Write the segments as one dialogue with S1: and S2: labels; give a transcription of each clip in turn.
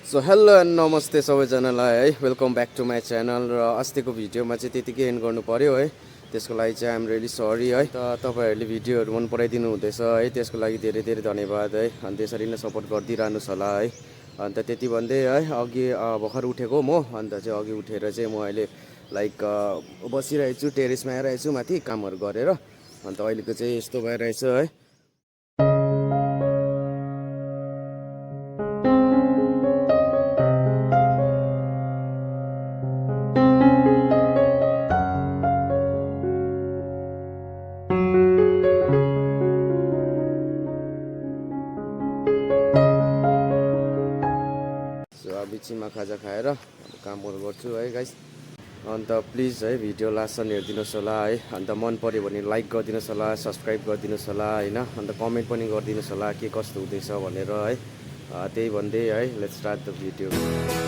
S1: so hello and नमस्ते सबैजनालाई है welcome back to my channel र अस्तिको भिडियोमा चाहिँ त्यतिकै एन्ड गर्नु पऱ्यो है त्यसको लागि चाहिँ आइएम रियली सरी है तपाईँहरूले भिडियोहरू मन पराइदिनु हुँदैछ है त्यसको लागि धेरै धेरै धन्यवाद है अनि त्यसरी नै सपोर्ट गरिदिइरहनुहोस् होला है अन्त त्यति भन्दै है अघि भर्खर उठेको म अन्त चाहिँ अघि उठेर चाहिँ म अहिले लाइक बसिरहेको छु टेरेसमा आइरहेको छु माथि कामहरू गरेर अन्त अहिलेको चाहिँ यस्तो भइरहेछ है बिचमा खाजा खाएर कामहरू गर्छु है गाइस अन्त प्लिज है भिडियो लास्टसम्म हेरिदिनुहोस् होला है अन्त मन पऱ्यो भने लाइक गरिदिनुहोस् होला सब्सक्राइब गरिदिनुहोस् होला होइन अन्त कमेन्ट पनि गरिदिनुहोस् होला के कस्तो हुँदैछ भनेर है त्यही भन्दै है let's start the video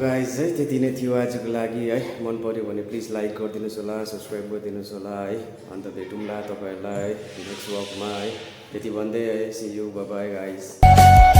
S1: guys है त्यति नै थियो आजको लागि है मन पऱ्यो भने प्लिज लाइक गरिदिनुहोस् होला सब्सक्राइब गरिदिनुहोस् होला है अन्त भेटौँला तपाईँहरूलाई नेक्स्ट वकमा है त्यति भन्दै है see you bye bye guys